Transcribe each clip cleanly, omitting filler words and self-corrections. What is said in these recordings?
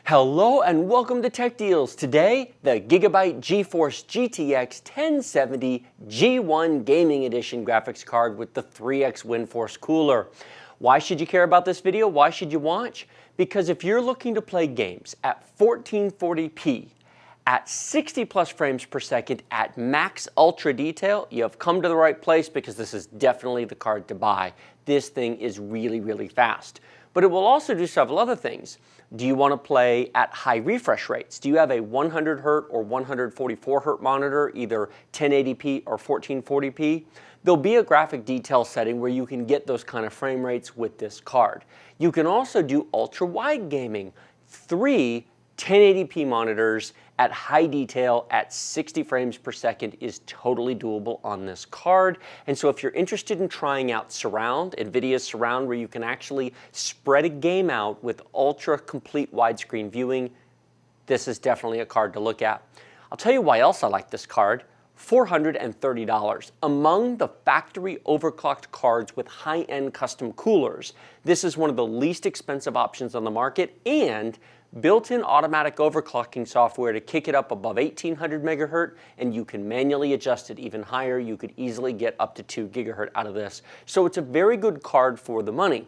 Hello and welcome to Tech Deals. Today, the Gigabyte GeForce GTX 1070 G1 Gaming Edition graphics card with the 3X WindForce cooler. Why should you care about this video? Why should you watch? Because if you're looking to play games at 1440p, at 60 plus frames per second at max ultra detail, you have come to the right place because this is definitely the card to buy. This thing is really fast. But it will also do several other things. Do you want to play at high refresh rates? Do you have a 100 Hz or 144 Hz monitor, either 1080p or 1440p? There'll be a graphic detail setting where you can get those kind of frame rates with this card. You can also do ultra-wide gaming. 3 1080p monitors at high detail at 60 frames per second is totally doable on this card. And so if you're interested in trying out Surround, NVIDIA's Surround, where you can actually spread a game out with ultra complete widescreen viewing, this is definitely a card to look at. I'll tell you why else I like this card. $430. Among the factory overclocked cards with high-end custom coolers, this is one of the least expensive options on the market, and built-in automatic overclocking software to kick it up above 1800 megahertz, and you can manually adjust it even higher. You could easily get up to 2 gigahertz out of this. So it's a very good card for the money.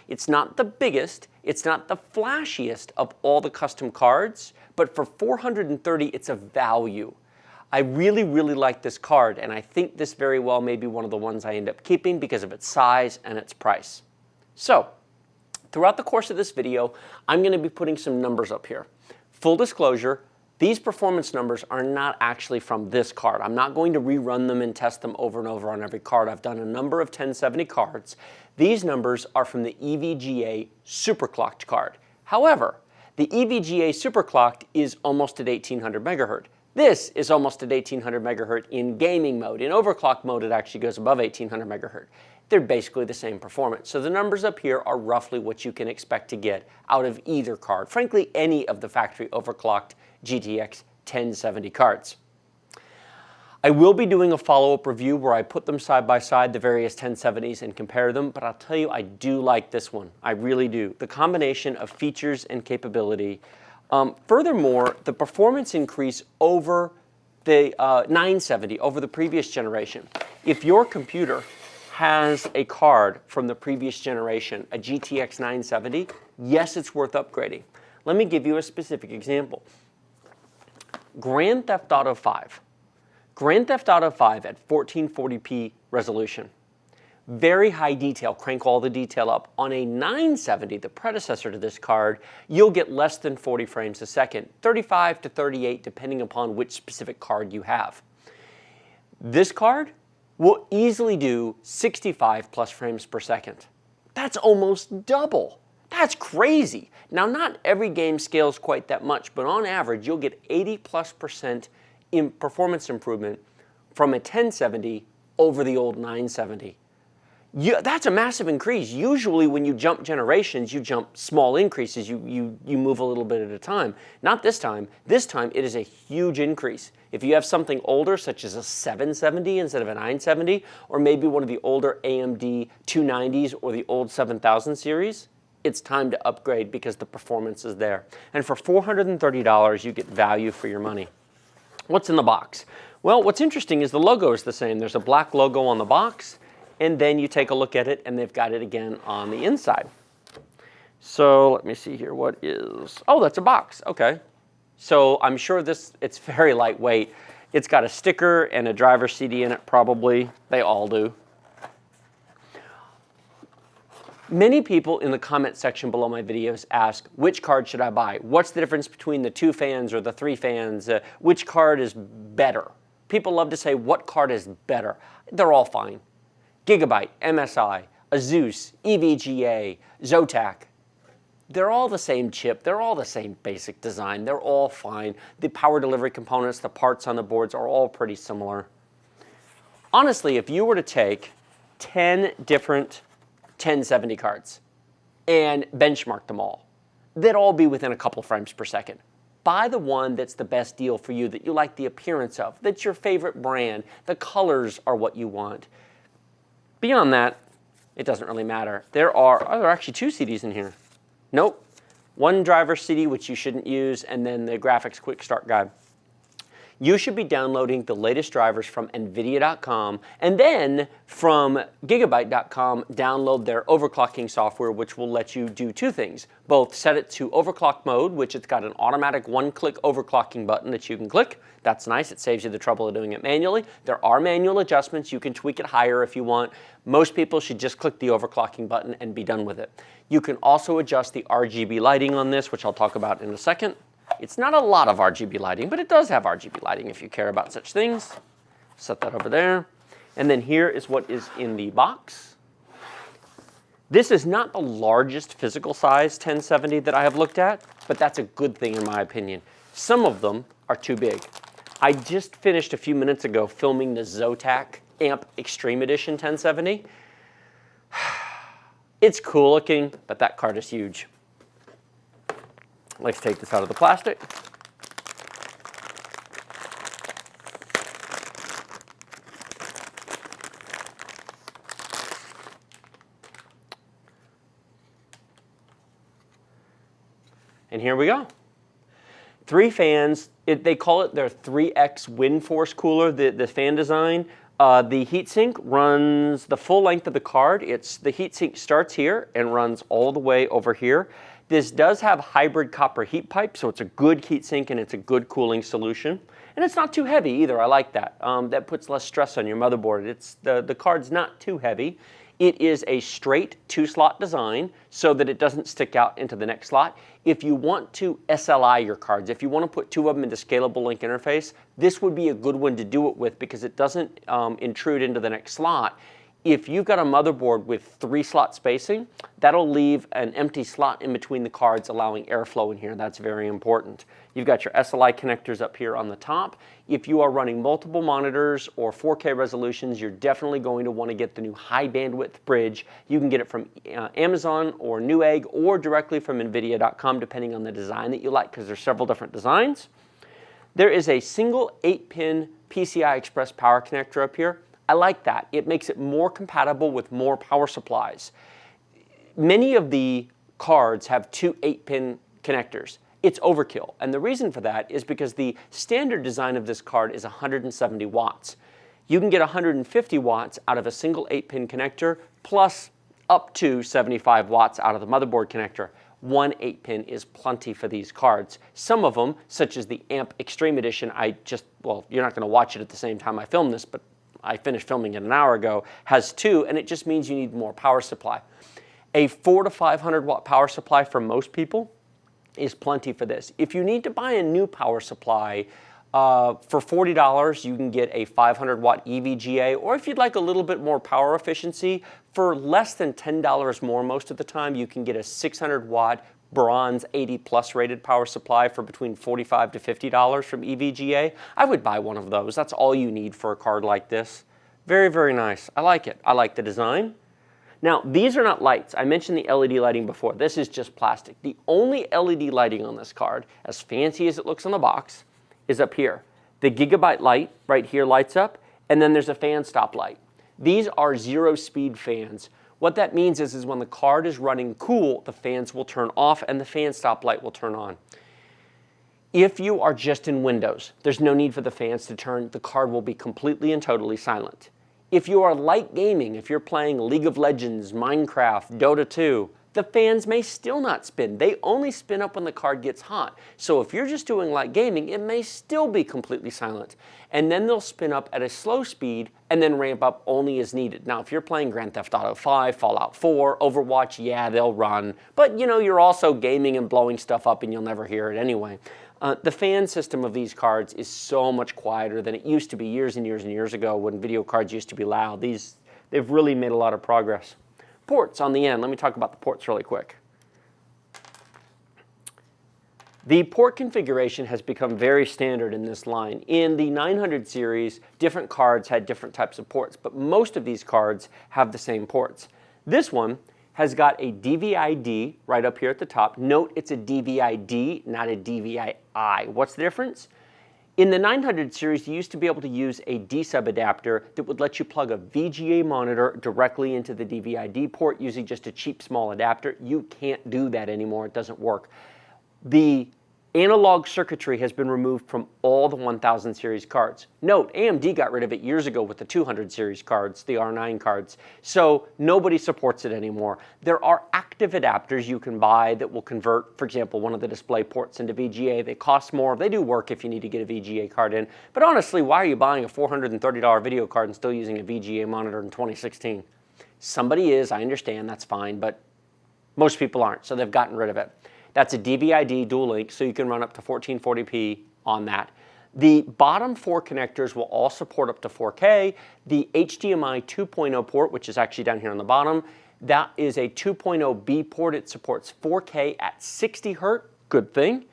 It's not the biggest, it's not the flashiest of all the custom cards, but for $430, it's a value. I really like this card, and I think this very well may be one of the ones I end up keeping because of its size and its price. So, throughout the course of this video, I'm going to be putting some numbers up here. Full disclosure, these performance numbers are not actually from this card. I'm not going to rerun them and test them over and over on every card. I've done a number of 1070 cards. These numbers are from the EVGA superclocked card. However, the EVGA superclocked is almost at 1800 megahertz. This is almost at 1800 megahertz in gaming mode. In overclock mode, it actually goes above 1800 megahertz. They're basically the same performance. So the numbers up here are roughly what you can expect to get out of either card. Frankly, any of the factory overclocked GTX 1070 cards. I will be doing a follow-up review where I put them side by side, the various 1070s, and compare them, but I'll tell you, I do like this one. I really do. The combination of features and capability. Furthermore, the performance increase over the 970, over the previous generation. If your computer has a card from the previous generation, a GTX 970, yes, it's worth upgrading. Let me give you a specific example. Grand Theft Auto 5. Grand Theft Auto 5 at 1440p resolution. Very high detail, crank all the detail up. On a 970, the predecessor to this card, you'll get less than 40 frames a second, 35 to 38 depending upon which specific card you have. This card will easily do 65 plus frames per second. That's almost double. That's crazy. Now, not every game scales quite that much, but on average, you'll get 80+% in performance improvement from a 1070 over the old 970. That's a massive increase. Usually when you jump generations, you jump small increases. You move a little bit at a time. Not this time. This time it is a huge increase. If you have something older, such as a 770 instead of a 970, or maybe one of the older AMD 290s or the old 7000 series, it's time to upgrade because the performance is there. And for $430, you get value for your money. What's in the box? Well, what's interesting is the logo is the same. There's a black logo on the box, and then you take a look at it, and they've got it again on the inside. So let me see here. What is? Oh, that's a box. Okay. So I'm sure it's very lightweight. It's got a sticker and a driver CD in it, probably. They all do. Many people in the comment section below my videos ask, which card should I buy? What's the difference between the 2 fans or the 3 fans? Which card is better? People love to say, what card is better? They're all fine. Gigabyte, MSI, Asus, EVGA, Zotac. They're all the same chip. They're all the same basic design. They're all fine. The power delivery components, the parts on the boards are all pretty similar. Honestly, if you were to take 10 different 1070 cards and benchmark them all, they'd all be within a couple frames per second. Buy the one that's the best deal for you, that you like the appearance of, that's your favorite brand, the colors are what you want. Beyond that, it doesn't really matter. There are actually 2 CDs in here. Nope. one driver CD, which you shouldn't use, and then the graphics quick start guide. You should be downloading the latest drivers from NVIDIA.com, and then from Gigabyte.com, download their overclocking software, which will let you do two things. Both set it to overclock mode, which it's got an automatic one-click overclocking button that you can click. That's nice. It saves you the trouble of doing it manually. There are manual adjustments. You can tweak it higher if you want. Most people should just click the overclocking button and be done with it. You can also adjust the RGB lighting on this, which I'll talk about in a second. It's not a lot of RGB lighting, but it does have RGB lighting if you care about such things. Set that over there. And then here is what is in the box. This is not the largest physical size 1070 that I have looked at, but that's a good thing in my opinion. Some of them are too big. I just finished a few minutes ago filming the Zotac Amp Extreme Edition 1070. It's cool looking, but that card is huge. Let's take this out of the plastic. And here we go. 3 fans. They call it their 3X WindForce cooler, the fan design. The heatsink runs the full length of the card. The heatsink starts here and runs all the way over here. This does have hybrid copper heat pipe, so it's a good heatsink and it's a good cooling solution. And it's not too heavy either. I like that. That puts less stress on your motherboard. The card's not too heavy. It is a straight 2-slot design so that it doesn't stick out into the next slot. If you want to SLI your cards, if you want to put 2 of them into scalable link interface, this would be a good one to do it with because it doesn't intrude into the next slot. If you've got a motherboard with 3-slot spacing, that'll leave an empty slot in between the cards, allowing airflow in here. That's very important. You've got your SLI connectors up here on the top. If you are running multiple monitors or 4K resolutions, you're definitely going to want to get the new high bandwidth bridge. You can get it from Amazon or Newegg or directly from NVIDIA.com, depending on the design that you like, because there's several different designs. There is a single 8-pin PCI Express power connector up here. I like that. It makes it more compatible with more power supplies. Many of the cards have 2 8-pin connectors. It's overkill, and the reason for that is because the standard design of this card is 170 watts. You can get 150 watts out of a single 8-pin connector, plus up to 75 watts out of the motherboard connector. One 8-pin is plenty for these cards. Some of them, such as the Amp Extreme Edition, well, you're not going to watch it at the same time I film this, but I finished filming it an hour ago, has 2, and it just means you need more power supply. A 400 to 500 watt power supply for most people is plenty for this. If you need to buy a new power supply, for $40, you can get a 500 watt EVGA, or if you'd like a little bit more power efficiency, for less than $10 more most of the time, you can get a 600 watt bronze 80+ rated power supply for between $45 to $50 from EVGA. I would buy one of those. That's all you need for a card like this. Very, very nice. I like it. I like the design. Now, these are not lights. I mentioned the LED lighting before. This is just plastic. The only LED lighting on this card, as fancy as it looks on the box, is up here. The Gigabyte light right here lights up, and then there's a fan stop light. These are 0-speed fans. What that means is when the card is running cool, the fans will turn off and the fan stop light will turn on. If you are just in Windows, there's no need for the fans to turn. The card will be completely and totally silent. If you are light gaming, if you're playing League of Legends, Minecraft, Dota 2, the fans may still not spin. They only spin up when the card gets hot. So if you're just doing light gaming, it may still be completely silent. And then they'll spin up at a slow speed and then ramp up only as needed. Now, if you're playing Grand Theft Auto 5, Fallout 4, Overwatch, yeah, they'll run. But you know, you're also gaming and blowing stuff up and you'll never hear it anyway. The fan system of these cards is so much quieter than it used to be years and years and years ago when video cards used to be loud. They've really made a lot of progress. Ports on the end. Let me talk about the ports really quick. The port configuration has become very standard in this line. In the 900 series, different cards had different types of ports, but most of these cards have the same ports. This one has got a DVI-D right up here at the top. Note it's a DVI-D, not a DVI-I. What's the difference? In the 900 series, you used to be able to use a D-sub adapter that would let you plug a VGA monitor directly into the DVI-D port using just a cheap small adapter. You can't do that anymore. It doesn't work. The analog circuitry has been removed from all the 1000 series cards. Note, AMD got rid of it years ago with the 200 series cards, the R9 cards, so nobody supports it anymore. There are active adapters you can buy that will convert, for example, one of the display ports into VGA. They cost more. They do work if you need to get a VGA card in. But honestly, why are you buying a $430 video card and still using a VGA monitor in 2016? Somebody is, I understand, that's fine, but most people aren't, so they've gotten rid of it. That's a DVI-D dual link, so you can run up to 1440p on that. The bottom 4 connectors will all support up to 4K. The HDMI 2.0 port, which is actually down here on the bottom, that is a 2.0B port. It supports 4K at 60 Hz, good thing.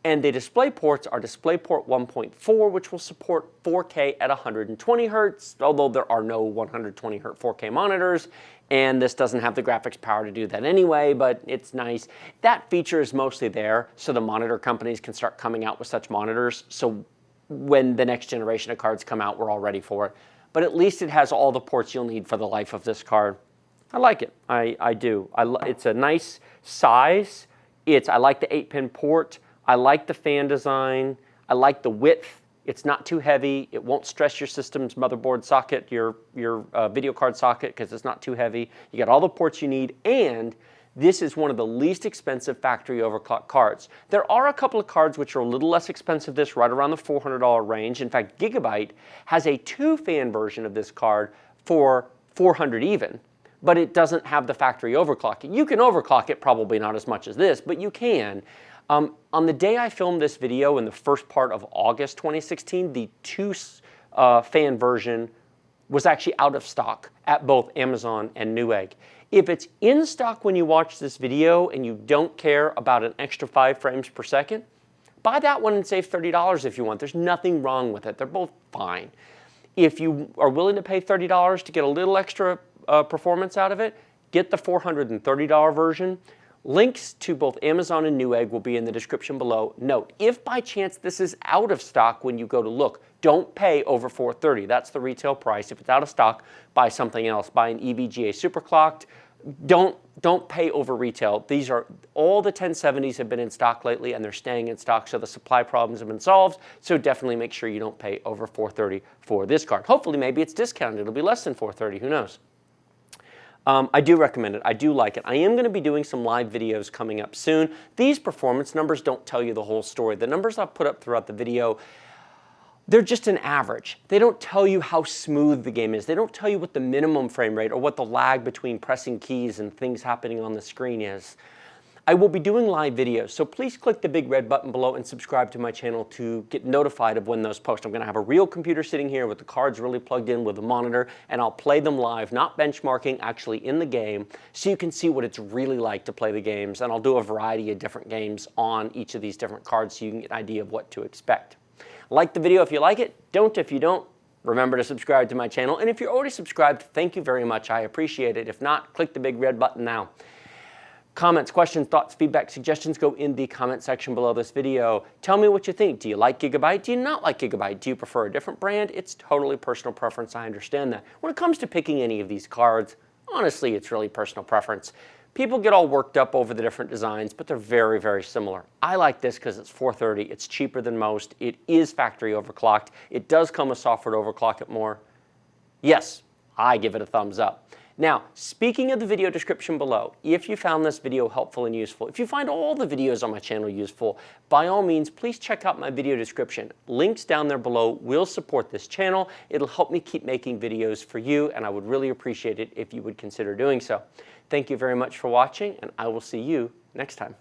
And the display ports are DisplayPort 1.4, which will support 4K at 120 Hz, although there are no 120 Hz 4K monitors, and this doesn't have the graphics power to do that anyway, but it's nice. That feature is mostly there so the monitor companies can start coming out with such monitors, so when the next generation of cards come out, we're all ready for it. But at least it has all the ports you'll need for the life of this card. I like it. I do. It's a nice size. I like the 8-pin port. I like the fan design. I like the width. It's not too heavy. It won't stress your system's motherboard socket, your video card socket, because it's not too heavy. You got all the ports you need, and this is one of the least expensive factory overclock cards. There are a couple of cards which are a little less expensive, this right around the $400 range. In fact, Gigabyte has a 2-fan version of this card for $400 even, but it doesn't have the factory overclocking. You can overclock it, probably not as much as this, but you can. On the day I filmed this video in the first part of August 2016, the 2-fan version was actually out of stock at both Amazon and Newegg. If it's in stock when you watch this video and you don't care about an extra 5 frames per second, buy that one and save $30 if you want. There's nothing wrong with it. They're both fine. If you are willing to pay $30 to get a little extra performance out of it, get the $430 version. Links to both Amazon and Newegg will be in the description below. Note, if by chance this is out of stock when you go to look, don't pay over $430. That's the retail price. If it's out of stock, buy something else. Buy an EVGA superclocked. Don't pay over retail. These are all the 1070s have been in stock lately, and they're staying in stock, so the supply problems have been solved. So definitely make sure you don't pay over $430 for this card. Hopefully, maybe it's discounted. It'll be less than $430. Who knows? I do recommend it. I do like it. I am going to be doing some live videos coming up soon. These performance numbers don't tell you the whole story. The numbers I've put up throughout the video, they're just an average. They don't tell you how smooth the game is. They don't tell you what the minimum frame rate or what the lag between pressing keys and things happening on the screen is. I will be doing live videos, so please click the big red button below and subscribe to my channel to get notified of when those post. I'm going to have a real computer sitting here with the cards really plugged in with a monitor, and I'll play them live, not benchmarking, actually in the game, so you can see what it's really like to play the games. And I'll do a variety of different games on each of these different cards so you can get an idea of what to expect. Like the video if you like it. Don't if you don't. Remember to subscribe to my channel. And if you're already subscribed, thank you very much. I appreciate it. If not, click the big red button now. Comments, questions, thoughts, feedback, suggestions go in the comment section below this video. Tell me what you think. Do you like Gigabyte? Do you not like Gigabyte? Do you prefer a different brand? It's totally personal preference. I understand that. When it comes to picking any of these cards, honestly, it's really personal preference. People get all worked up over the different designs, but they're very, very similar. I like this because it's $430. It's cheaper than most. It is factory overclocked. It does come with software to overclock it more. Yes, I give it a thumbs up. Now, speaking of the video description below, if you found this video helpful and useful, if you find all the videos on my channel useful, by all means, please check out my video description. Links down there below will support this channel. It'll help me keep making videos for you, and I would really appreciate it if you would consider doing so. Thank you very much for watching, and I will see you next time.